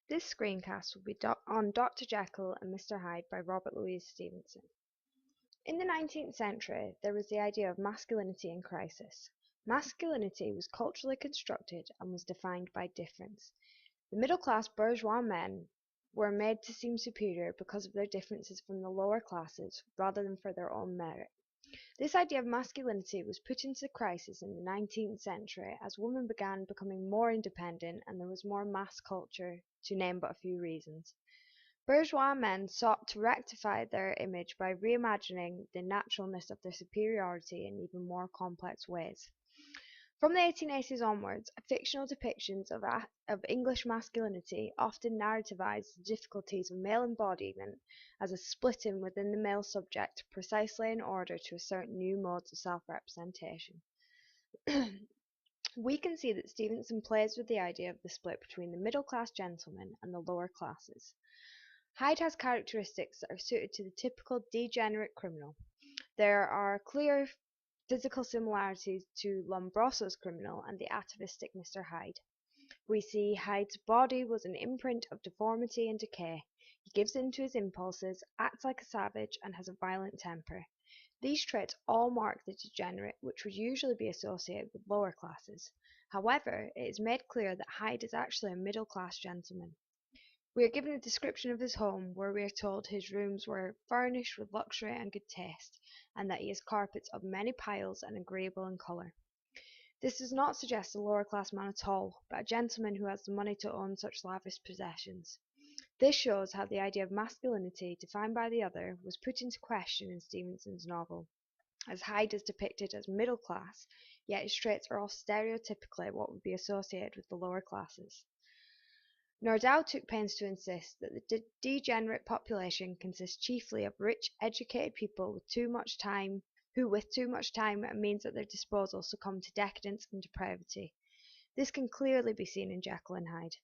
This screencast will be on Dr. Jekyll and Mr. Hyde by Robert Louis Stevenson. In the 19th century, there was the idea of masculinity in crisis. Masculinity was culturally constructed and was defined by difference. The middle-class bourgeois men were made to seem superior because of their differences from the lower classes rather than for their own merit. This idea of masculinity was put into crisis in the 19th century as women began becoming more independent and there was more mass culture, to name but a few reasons. Bourgeois men sought to rectify their image by reimagining the naturalness of their superiority in even more complex ways. From the 1880s onwards, fictional depictions of English masculinity often narrativized the difficulties of male embodiment as a splitting within the male subject precisely in order to assert new modes of self-representation. We can see that Stevenson plays with the idea of the split between the middle-class gentleman and the lower classes. Hyde has characteristics that are suited to the typical degenerate criminal. There are clear physical similarities to Lombroso's criminal and the atavistic Mr. Hyde. We see Hyde's body was an imprint of deformity and decay. He gives in to his impulses, acts like a savage, and has a violent temper. These traits all mark the degenerate, which would usually be associated with lower classes. However, it is made clear that Hyde is actually a middle-class gentleman. We are given a description of his home, where we are told his rooms were furnished with luxury and good taste, and that he has carpets of many piles and agreeable in colour. This does not suggest a lower class man at all, but a gentleman who has the money to own such lavish possessions. This shows how the idea of masculinity, defined by the other, was put into question in Stevenson's novel, as Hyde is depicted as middle class, yet his traits are all stereotypically what would be associated with the lower classes. Nordau took pains to insist that the degenerate population consists chiefly of rich, educated people with too much time, who with too much time and means at their disposal succumb to decadence and depravity. This can clearly be seen in Jekyll and Hyde.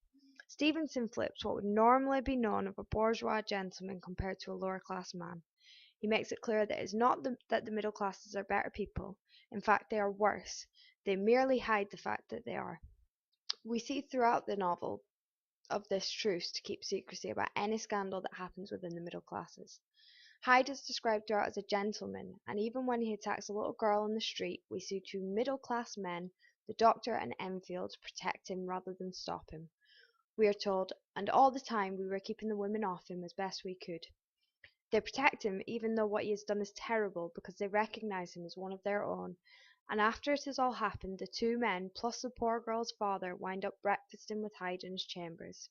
Stevenson flips what would normally be known of a bourgeois gentleman compared to a lower class man. He makes it clear that it is not that the middle classes are better people. In fact, they are worse. They merely hide the fact that they are. We see throughout the novel of this truce to keep secrecy about any scandal that happens within the middle classes. Hyde is described throughout as a gentleman, and even when he attacks a little girl in the street, we see two middle-class men, the doctor and Enfield, protect him rather than stop him. We are told, and all the time we were keeping the women off him as best we could. They protect him even though what he has done is terrible because they recognise him as one of their own, and after it has all happened, the two men, plus the poor girl's father, wind up breakfasting with Hyde in his chambers.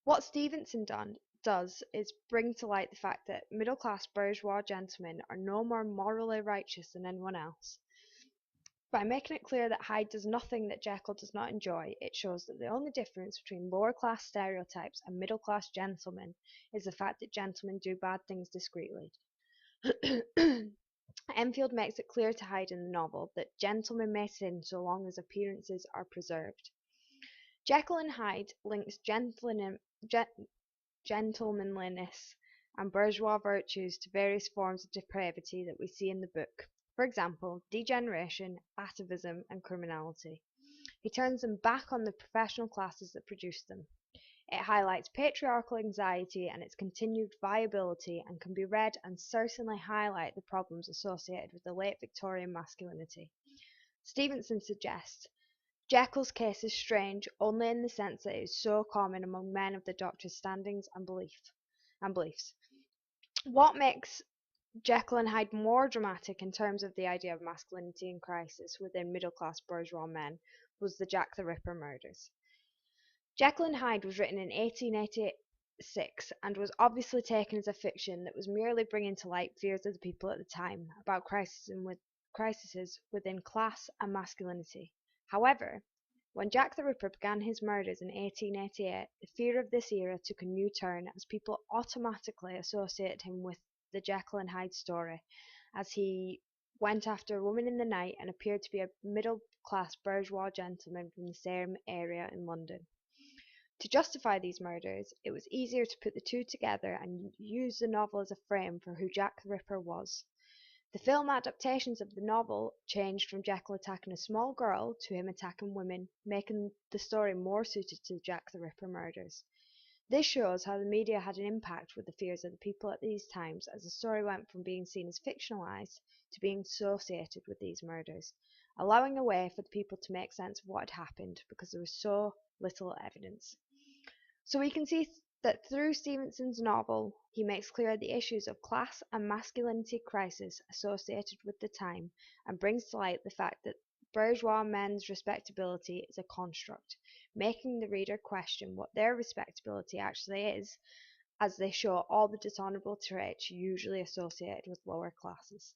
What Stevenson does is bring to light the fact that middle-class bourgeois gentlemen are no more morally righteous than anyone else. By making it clear that Hyde does nothing that Jekyll does not enjoy, it shows that the only difference between lower-class stereotypes and middle-class gentlemen is the fact that gentlemen do bad things discreetly. Enfield makes it clear to Hyde in the novel that gentlemen may sin so long as appearances are preserved. Jekyll and Hyde links gentlemanliness and bourgeois virtues to various forms of depravity that we see in the book. For example, degeneration, atavism, and criminality. He turns them back on the professional classes that produced them. It highlights patriarchal anxiety and its continued viability and can be read and certainly highlight the problems associated with the late Victorian masculinity. Stevenson suggests Jekyll's case is strange only in the sense that it is so common among men of the Doctor's standings and beliefs. What makes Jekyll and Hyde more dramatic in terms of the idea of masculinity in crisis within middle-class bourgeois men was the Jack the Ripper murders. Jekyll and Hyde was written in 1886 and was obviously taken as a fiction that was merely bringing to light fears of the people at the time about crises within class and masculinity. However, when Jack the Ripper began his murders in 1888, the fear of this era took a new turn as people automatically associated him with the Jekyll and Hyde story, as he went after a woman in the night and appeared to be a middle-class bourgeois gentleman from the same area in London. To justify these murders, it was easier to put the two together and use the novel as a frame for who Jack the Ripper was. The film adaptations of the novel changed from Jekyll attacking a small girl to him attacking women, making the story more suited to the Jack the Ripper murders. This shows how the media had an impact with the fears of the people at these times, as the story went from being seen as fictionalized to being associated with these murders, allowing a way for the people to make sense of what had happened because there was so little evidence. So we can see that through Stevenson's novel, he makes clear the issues of class and masculinity crisis associated with the time, and brings to light the fact that bourgeois men's respectability is a construct, making the reader question what their respectability actually is, as they show all the dishonourable traits usually associated with lower classes.